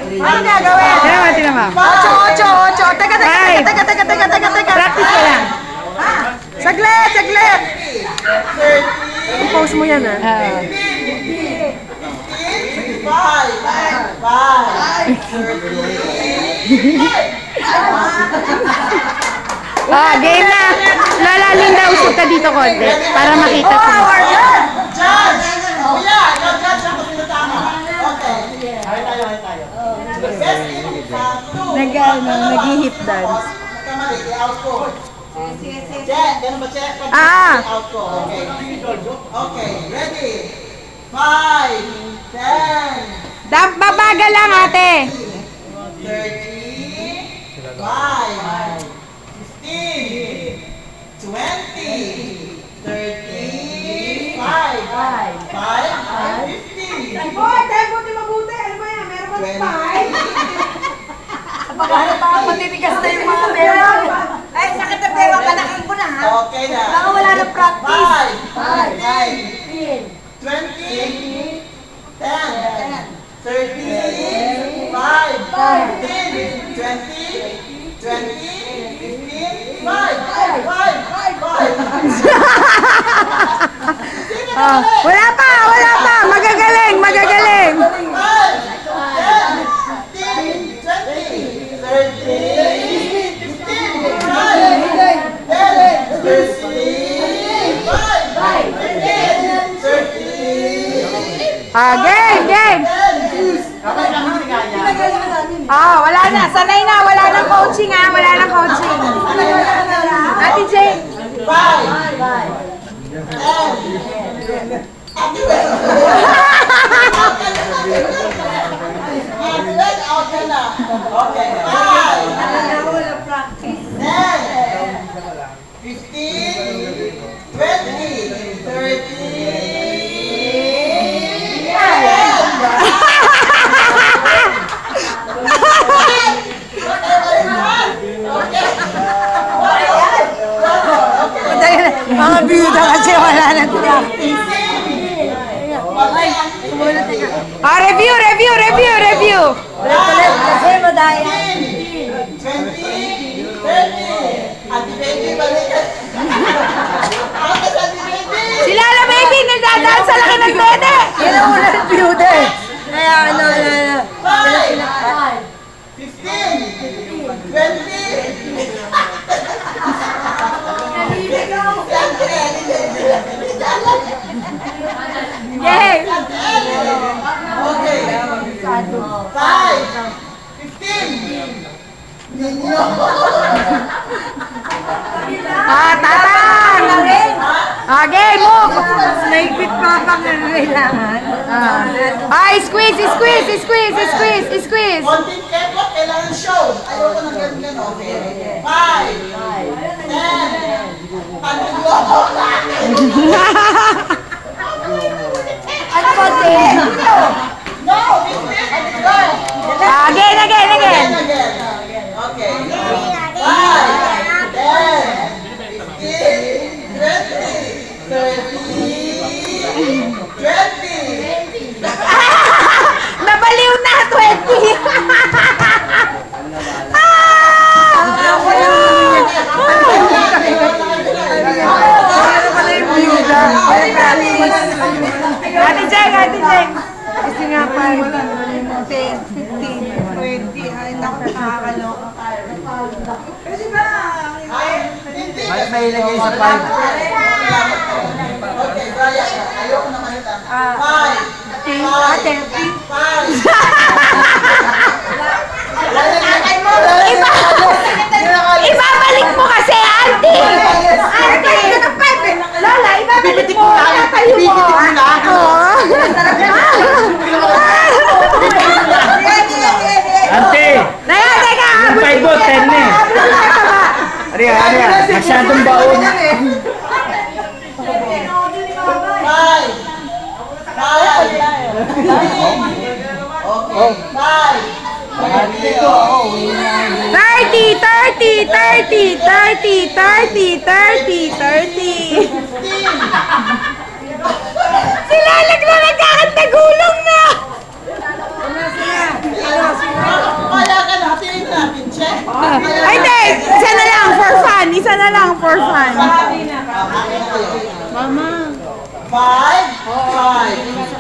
Ano gagawin? Tingnan mo. 8. Teka. Practice ka lang. Saglit. I-pause mo yan, ha? Game na. Lola, Linda, usap ka dito konti para makita ko. Nag-hip dance. Okay, ready? 5, 10. Babagal lang, ate. 30, 5, 15, 20, 30, 5, 15. Tempo di mabuti. Ano ba yan? Meron ba ng pahay? Pagkano pa matitigas na yung mga pera. Ay, sakit na pera, panakin ko na ha. Okay na. Baka wala ng practice. 5, 20, 10, 30, 5, 15, 20, 15, 5. Wala pa. Magagaling. Game. Wala na. Sanay na. Wala nang coaching, ha. Ate Jane. 5, mga byuda kasi wala nang practice. Review. Kasi madaya. 20, 30. Ate Baby, balikan. Si Lala Baby, nagdadaan sa laki ng dede. Yan ang una ng byuda eh. Kaya 5, 15, 20. Game. Okay. 5, 15. Tatang. Game, move. Naipit pa pang kailangan. Squeeze. Konting effort, kailangan show. Ayoko ng ganun. Okay. 5, 10. Ano ba din? No, 15. Go. Again. Okay. 5, 10, 15, 20, 30, 20. Nabaliw na, 20. Ate Jeng. Kasi nga pa, 10, 15, 20. Ay, naku, nakakaloka. Kasi ba, May ilagay sa 5. Okay, Brian. Ayoko na malita. 5, 5. Ibabalik mo kasi, auntie! Lola, ibabalik mo. Tatayo mo. Ante! Teka. 5 o 10 eh. Ariya. Masyadong baon. 30. Sila naglalagyan na gulong na! fun. Isa na lang for fun. Mama. 5, 5.